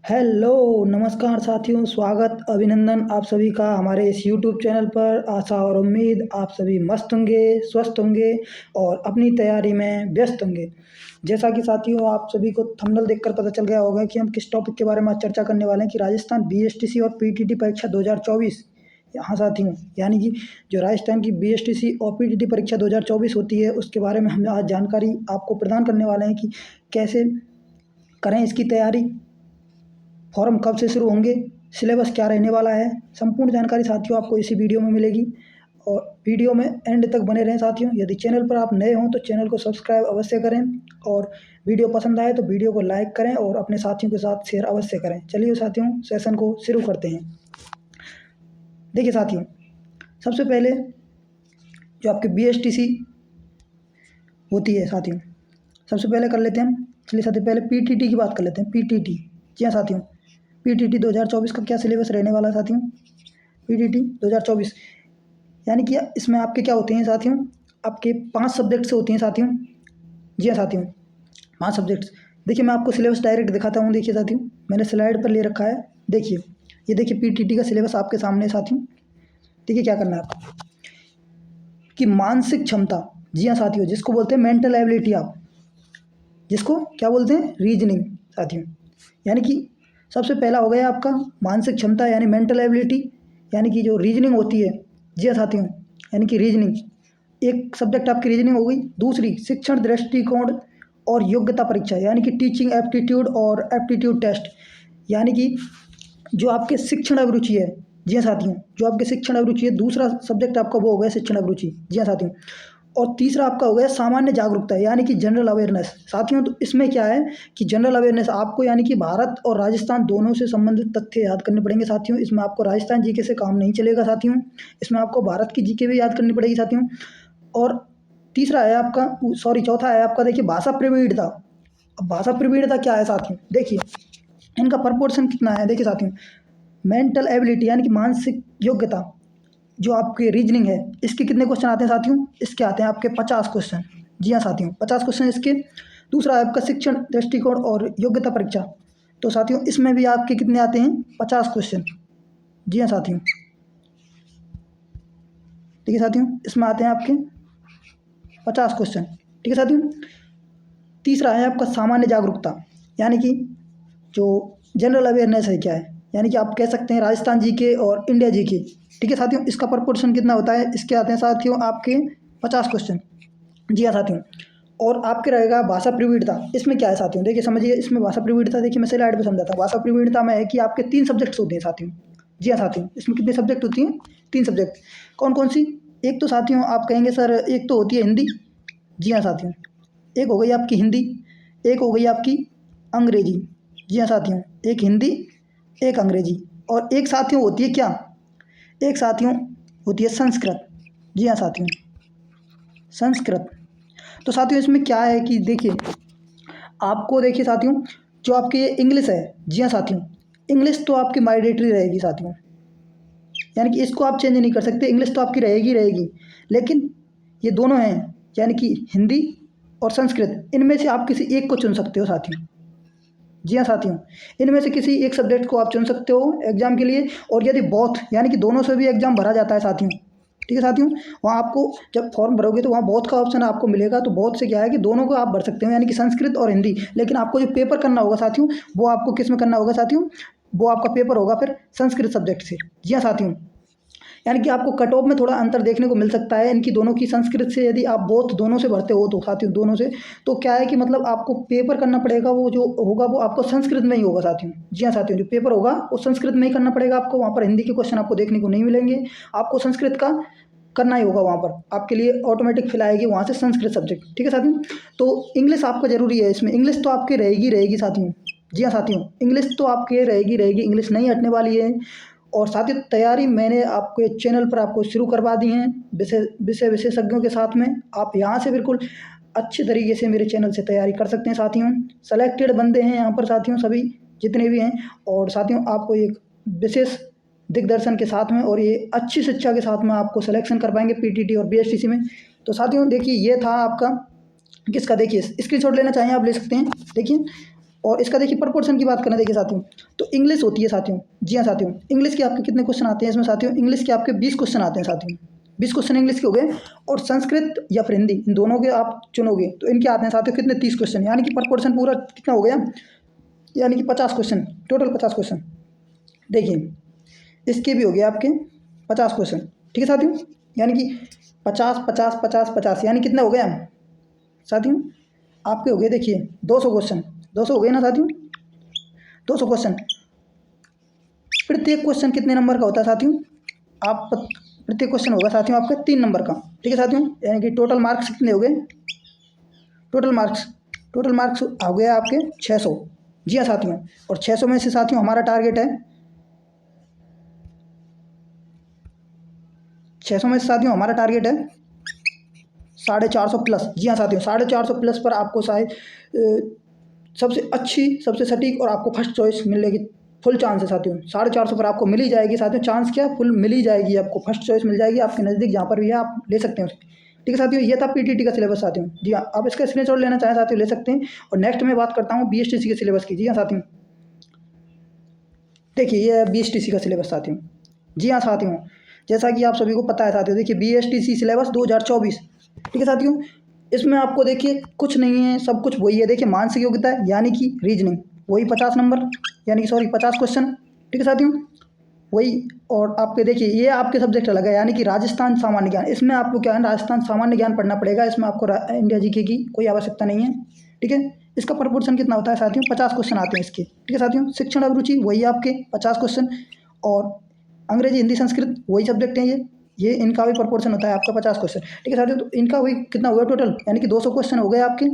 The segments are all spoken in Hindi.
हेलो, नमस्कार साथियों, स्वागत, अभिनंदन आप सभी का हमारे इस यूट्यूब चैनल पर। आशा और उम्मीद आप सभी मस्त होंगे, स्वस्थ होंगे और अपनी तैयारी में व्यस्त होंगे। जैसा कि साथियों आप सभी को थंबनेल देखकर पता चल गया होगा कि हम किस टॉपिक के बारे में आज चर्चा करने वाले हैं कि राजस्थान बीएसटीसी और पीटीटी परीक्षा 2024। हाँ साथियों, यानी कि जो राजस्थान की बीएसटीसी और पीटीटी परीक्षा 2024 होती है उसके बारे में हम आज जानकारी आपको प्रदान करने वाले हैं कि कैसे करें इसकी तैयारी, फॉर्म कब से शुरू होंगे, सिलेबस क्या रहने वाला है। संपूर्ण जानकारी साथियों आपको इसी वीडियो में मिलेगी और वीडियो में एंड तक बने रहें साथियों। यदि चैनल पर आप नए हों तो चैनल को सब्सक्राइब अवश्य करें और वीडियो पसंद आए तो वीडियो को लाइक करें और अपने साथियों के साथ शेयर अवश्य करें। चलिए साथियों, सेशन को शुरू करते हैं। देखिए साथियों, सबसे पहले जो आपकी बीएसटीसी होती है साथियों, सबसे पहले कर लेते हैं हम। चलिए साथियों, पहले पीटीटी की बात कर लेते हैं। पीटीटी, जी हाँ साथियों, पीटीटी 2024 का क्या सिलेबस रहने वाला है साथियों। पीटीटी 2024 यानी कि इसमें आपके क्या होते हैं साथियों, आपके 5 सब्जेक्ट से होती हैं साथियों। जी हाँ साथियों, 5 सब्जेक्ट्स। देखिए मैं आपको सिलेबस डायरेक्ट दिखाता हूँ। देखिए साथियों, मैंने स्लाइड पर ले रखा है। देखिए, ये देखिए पीटीटी का सिलेबस आपके सामने है साथियों। देखिए क्या करना है आपको कि मानसिक क्षमता, जी हाँ साथियों, जिसको बोलते हैं मेंटल एबिलिटी, आप जिसको क्या बोलते हैं, रीजनिंग साथियों। यानी कि सबसे पहला हो गया आपका मानसिक क्षमता यानी मेंटल एबिलिटी, यानी कि जो रीजनिंग होती है। जी हाँ साथियों, यानी कि रीजनिंग एक सब्जेक्ट आपकी रीजनिंग हो गई। दूसरी शिक्षण दृष्टिकोण और योग्यता परीक्षा यानी कि टीचिंग एप्टीट्यूड और एप्टीट्यूड टेस्ट, यानी कि जो आपके शिक्षण अभिरुचि है। जी हाँ साथियों, जो आपके शिक्षण अभिरुचि है, दूसरा सब्जेक्ट आपका वो हो गया शिक्षण अभिरुचि। जी हाँ साथियों, और तीसरा आपका हो गया सामान्य जागरूकता यानी कि जनरल अवेयरनेस साथियों। तो इसमें क्या है कि जनरल अवेयरनेस आपको यानी कि भारत और राजस्थान दोनों से संबंधित तथ्य याद करने पड़ेंगे साथियों। इसमें आपको राजस्थान जीके से काम नहीं चलेगा साथियों, इसमें आपको भारत की जीके भी याद करनी पड़ेगी साथियों। और तीसरा है आपका, सॉरी, चौथा है आपका, देखिए भाषा प्रवीणता। अब भाषा प्रवीणता क्या है साथियों, देखिए इनका प्रपोर्शन कितना है। देखिए साथियों, मेंटल एबिलिटी यानी कि मानसिक योग्यता, जो आपके रीजनिंग है, इसके कितने क्वेश्चन आते हैं साथियों, इसके आते हैं आपके 50 क्वेश्चन। जी हाँ साथियों, 50 क्वेश्चन इसके। दूसरा है आपका शिक्षण दृष्टिकोण और योग्यता परीक्षा, तो साथियों इसमें भी आपके कितने आते हैं, 50 क्वेश्चन। जी हाँ साथियों, ठीक है साथियों, इसमें आते हैं आपके 50 क्वेश्चन। ठीक है साथियों। तीसरा है आपका सामान्य जागरूकता, यानी कि जो जनरल अवेयरनेस है क्या है, यानी कि आप कह सकते हैं राजस्थान जी के और इंडिया जी के। ठीक है साथियों, इसका प्रपोर्शन कितना होता है, इसके आते हैं साथियों आपके 50 क्वेश्चन। जी हाँ साथियों, और आपके रहेगा भाषा प्रवीणता। इसमें क्या है साथियों, देखिए समझिए, इसमें भाषा प्रवीणता, देखिए मैं स्लाइड पे समझाता हूँ। भाषा प्रवीणता में है कि आपके 3 सब्जेक्ट्स होते हैं साथियों। जी हाँ साथियों, इसमें कितने सब्जेक्ट होती हैं, 3 सब्जेक्ट। कौन कौन सी, एक तो साथियों आप कहेंगे सर एक तो होती है हिंदी। जी हाँ साथियों, एक हो गई आपकी हिंदी, एक हो गई आपकी अंग्रेजी। जी हाँ साथियों, एक हिंदी, एक अंग्रेजी, और एक साथियों होती है क्या, एक साथियों होती है संस्कृत। जी हाँ साथियों, संस्कृत। तो साथियों इसमें क्या है कि देखिए आपको, देखिए साथियों, जो आपकी ये इंग्लिश है। जी हाँ साथियों, इंग्लिश तो आपकी मैंडेटरी रहेगी साथियों, यानी कि इसको आप चेंज नहीं कर सकते, इंग्लिश तो आपकी रहेगी रहेगी। लेकिन ये दोनों हैं, यानी कि हिंदी और संस्कृत, इनमें से आप किसी एक को चुन सकते हो साथियों। जी हाँ साथियों, इनमें से किसी एक सब्जेक्ट को आप चुन सकते हो एग्जाम के लिए। और यदि बोथ यानी कि दोनों से भी एग्जाम भरा जाता है साथियों, ठीक है साथियों, वहाँ आपको जब फॉर्म भरोगे तो वहाँ बोथ का ऑप्शन आपको मिलेगा। तो बोथ से क्या है कि दोनों को आप भर सकते हो, यानी कि संस्कृत और हिंदी। लेकिन आपको जो पेपर करना होगा साथियों, वो आपको किस में करना होगा साथियों, वो आपका पेपर होगा फिर संस्कृत सब्जेक्ट से। जी हाँ साथियों, यानी कि आपको कट ऑफ में थोड़ा अंतर देखने को मिल सकता है इनकी दोनों की। संस्कृत से यदि आप बोथ दोनों से भरते हो तो साथियों, दोनों से, तो क्या है कि मतलब आपको पेपर करना पड़ेगा, वो जो होगा वो आपको संस्कृत में ही होगा साथियों। जी हाँ साथियों, जो पेपर होगा वो संस्कृत में ही करना पड़ेगा आपको। वहाँ पर हिंदी के क्वेश्चन आपको देखने को नहीं मिलेंगे, आपको संस्कृत का करना ही होगा। वहाँ पर आपके लिए ऑटोमेटिक फिल आएगी वहाँ से संस्कृत सब्जेक्ट। ठीक है साथियों, तो इंग्लिश आपका जरूरी है इसमें, इंग्लिश तो आपकी रहेगी रहेगी साथियों। जी हाँ साथियों, इंग्लिश तो आपकी रहेगी रहेगी, इंग्लिश नहीं हटने वाली है। और साथ ही तैयारी मैंने आपके चैनल पर आपको शुरू करवा दी हैं विषय विषय विशेषज्ञों के साथ में। आप यहाँ से बिल्कुल अच्छे तरीके से मेरे चैनल से तैयारी कर सकते हैं साथियों। सेलेक्टेड बंदे हैं यहाँ पर साथियों, सभी जितने भी हैं। और साथियों आपको एक विशेष दिग्दर्शन के साथ में और ये अच्छी शिक्षा के साथ में आपको सिलेक्शन कर पाएंगे पीटीटी और बीएसटीसी में। तो साथियों देखिए, ये था आपका किसका, देखिए स्क्रीनशॉट लेना चाहिए आप ले सकते हैं। देखिए और इसका देखिए प्रोपोर्शन की बात करें देखिए साथियों, तो इंग्लिश होती है साथियों। जी हाँ साथियों, इंग्लिश के आपके कितने क्वेश्चन आते हैं इसमें साथियों? इंग्लिश के आपके 20 क्वेश्चन आते हैं साथियों। 20 क्वेश्चन इंग्लिश के हो गए। और संस्कृत या फिर हिंदी, इन दोनों के आप चुनोगे तो इनके आते हैं साथियों कितने? 30 क्वेश्चन, यानी कि प्रोपोर्शन पूरा कितना हो गया? यानी कि 50 क्वेश्चन, टोटल 50 क्वेश्चन। देखिए इसके भी हो गए आपके 50 क्वेश्चन, ठीक है साथियों। यानी कि 50 50 50 50, यानी कितना हो गया साथियों? आपके हो गए देखिए 200 क्वेश्चन। 200 हो गए ना साथियों? 200 क्वेश्चन। प्रत्येक क्वेश्चन कितने नंबर का होता है साथियों? प्रत्येक क्वेश्चन होगा साथियों आपका 3 नंबर का, ठीक है साथियों। यानी कि टोटल मार्क्स कितने हो गए? टोटल मार्क्स हो गया आपके 600। जी हाँ साथियों, और 600 में से साथियों हमारा टारगेट है 600 में से साथियों हमारा टारगेट है 450 प्लस। जी हाँ साथियों, 450 प्लस पर आपको शायद सबसे अच्छी, सबसे सटीक और आपको फर्स्ट चॉइस मिलेगी। फुल चांस है साथियों, 450 पर आपको मिल ही जाएगी साथियों। चांस क्या, फुल मिल ही जाएगी आपको, फर्स्ट चॉइस मिल जाएगी आपके नज़दीक जहाँ पर भी है, आप ले सकते हैं उसे। ठीक है साथियों, ये था पीटीटी का सिलेबस साथियों। जी हाँ, आप इसका स्क्रीनशॉट लेना चाहें साथियों ले सकते हैं। और नेक्स्ट मैं बात करता हूँ बीएसटीसी के सिलेबस की। जी हाँ साथियों, देखिए ये है बीएसटीसी का सिलेबस साथियों। जी हाँ साथियों, जैसा कि आप सभी को पता है साथियों, देखिए बीएसटीसी सिलेबस 2024, ठीक है साथियों। इसमें आपको देखिए कुछ नहीं है, सब कुछ वही है। देखिए मानसिक योग्यता है, यानी कि रीजनिंग, वही 50 नंबर, यानी कि सॉरी 50 क्वेश्चन, ठीक है साथियों, वही। और आपके देखिए ये आपके सब्जेक्ट अलग है, यानी कि राजस्थान सामान्य ज्ञान। इसमें आपको क्या है, राजस्थान सामान्य ज्ञान पढ़ना पड़ेगा। इसमें आपको इंडिया जीके की कोई आवश्यकता नहीं है, ठीक है। इसका प्रपोर्शन कितना होता है साथियों? 50 क्वेश्चन आते हैं इसके, ठीक है साथियों। शिक्षण अभिरुचि वही आपके 50 क्वेश्चन, और अंग्रेजी हिंदी संस्कृत वही सब्जेक्ट हैं ये इनका भी प्रपोर्शन होता है आपका 50 क्वेश्चन, ठीक है साथियों। तो इनका वही कितना हुआ टोटल, यानी कि 200 क्वेश्चन हो गए आपके,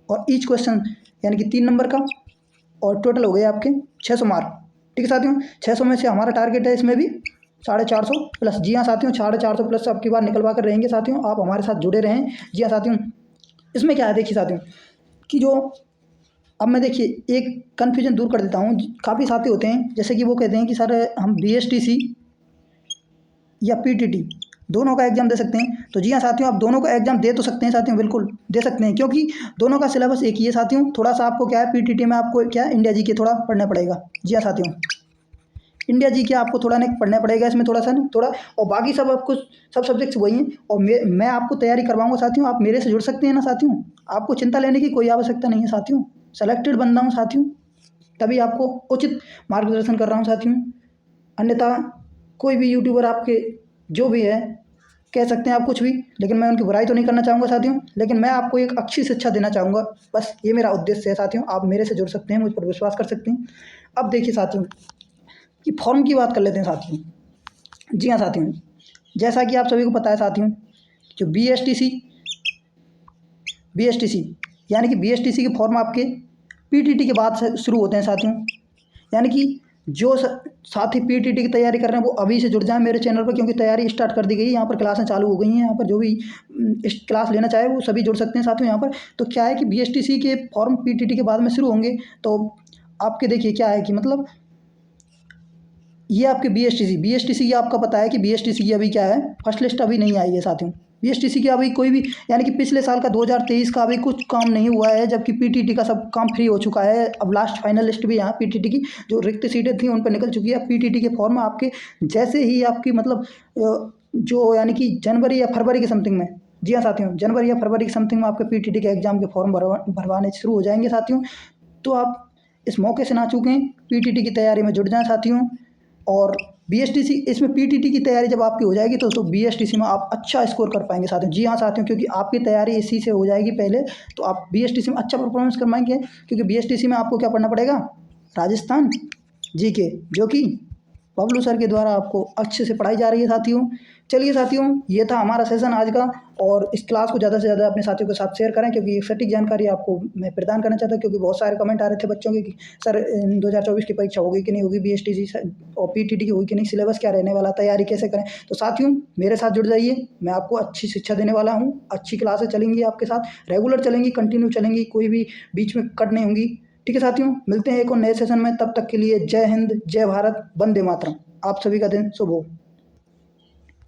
और ईच क्वेश्चन यानी कि 3 नंबर का, और टोटल हो गए आपके 600 मार्क, ठीक है साथियों। 600 में से हमारा टारगेट है इसमें भी 450 प्लस। जी हाँ साथियों, 450 प्लस आपकी बार निकलवा कर रहेंगे साथियों, आप हमारे साथ जुड़े रहें। जी हाँ साथियों, इसमें क्या है देखिए साथियों, कि जो अब मैं देखिए एक कन्फ्यूजन दूर कर देता हूँ। काफ़ी साथी होते हैं जैसे कि वो कहते हैं कि सर हम बीएसटीसी या पीटीटी दोनों का एग्जाम दे सकते हैं। तो जी हाँ साथियों, आप दोनों का एग्जाम दे तो सकते हैं साथियों, बिल्कुल दे सकते हैं, क्योंकि दोनों का सिलेबस एक ही है साथियों। थोड़ा सा आपको क्या है, पीटीटी में आपको क्या है, इंडिया जी के थोड़ा पढ़ना पड़ेगा। जी हाँ साथियों, इंडिया जी के आपको थोड़ा नहीं पढ़ना पड़ेगा इसमें, थोड़ा सा नहीं थोड़ा, और बाकी सब आपको सब सब्जेक्ट्स वही हैं। और मैं आपको तैयारी करवाऊंगा साथियों, आप मेरे से जुड़ सकते हैं ना साथियों। आपको चिंता लेने की कोई आवश्यकता नहीं है साथियों। सेलेक्टेड बंदा हूँ साथियों, तभी आपको उचित मार्गदर्शन कर रहा हूँ साथियों। अन्यथा कोई भी यूट्यूबर आपके जो भी है कह सकते हैं आप कुछ भी, लेकिन मैं उनकी बुराई तो नहीं करना चाहूँगा साथियों। लेकिन मैं आपको एक अच्छी शिक्षा देना चाहूँगा, बस ये मेरा उद्देश्य है साथियों। आप मेरे से जुड़ सकते हैं, मुझ पर विश्वास कर सकते हैं। अब देखिए साथियों कि फॉर्म की बात कर लेते हैं साथियों। जी हाँ साथियों, जैसा कि आप सभी को पता है साथियों, जो बीएसटीसी यानी कि बीएसटीसी के फॉर्म आपके पीटीटी के बाद से शुरू होते हैं साथियों। यानी कि जो साथी पीटीटी की तैयारी कर रहे हैं वो अभी से जुड़ जाएं मेरे चैनल पर, क्योंकि तैयारी स्टार्ट कर दी गई है। यहाँ पर क्लासें चालू हो गई हैं, यहाँ पर जो भी इस क्लास लेना चाहे वो सभी जुड़ सकते हैं साथियों यहाँ पर। तो क्या है कि बीएसटीसी के फॉर्म पीटीटी के बाद में शुरू होंगे। तो आपके देखिए क्या है कि मतलब ये आपके बीएसटीसी की आपका पता है कि बीएसटीसी की अभी क्या है, फर्स्ट लिस्ट अभी नहीं आई है साथियों। बीएसटीसी की अभी कोई भी, यानी कि पिछले साल का 2023 का अभी कुछ काम नहीं हुआ है, जबकि पीटीटी का सब काम फ्री हो चुका है। अब लास्ट फाइनल लिस्ट भी यहाँ पीटीटी की जो रिक्त सीटें थी उन पर निकल चुकी है। पीटीटी के फॉर्म आपके जैसे ही आपकी मतलब जो यानी कि जनवरी या फरवरी के समथिंग में, जी हाँ साथियों, जनवरी या फरवरी के समथिंग में आपके पीटीटी के एग्जाम के फॉर्म भरवाने शुरू हो जाएंगे साथियों। तो आप इस मौके से ना चूकें, पीटीटी की तैयारी में जुट जाएं साथियों। और बीएसटीसी इसमें पीटीटी की तैयारी जब आपकी हो जाएगी तो बीएसटीसी में आप अच्छा स्कोर कर पाएंगे साथियों। जी हाँ साथियों, क्योंकि आपकी तैयारी इसी से हो जाएगी पहले, तो आप बीएसटीसी में अच्छा परफॉर्मेंस कर पाएंगे। क्योंकि बीएसटीसी में आपको क्या पढ़ना पड़ेगा, राजस्थान जीके, जो कि बबलू सर के द्वारा आपको अच्छे से पढ़ाई जा रही है साथियों। चलिए साथियों, ये था हमारा सेशन आज का, और इस क्लास को ज़्यादा से ज़्यादा अपने साथियों के साथ शेयर करें, क्योंकि एक सटीक जानकारी आपको मैं प्रदान करना चाहता हूँ। क्योंकि बहुत सारे कमेंट आ रहे थे बच्चों के कि सर 2024 की परीक्षा होगी कि नहीं होगी, बीएसटीसी और पीटीटी की होगी कि नहीं, सिलेबस क्या रहने वाला, तैयारी कैसे करें। तो साथियों मेरे साथ जुड़ जाइए, मैं आपको अच्छी शिक्षा देने वाला हूँ। अच्छी क्लासें चलेंगी आपके साथ, रेगुलर चलेंगी, कंटिन्यू चलेंगी, कोई भी बीच में कट नहीं होंगी। ठीक है साथियों, मिलते हैं एक और नए सेशन में। तब तक के लिए जय हिंद, जय भारत, वंदे मातरम। आप सभी का दिन शुभ हो।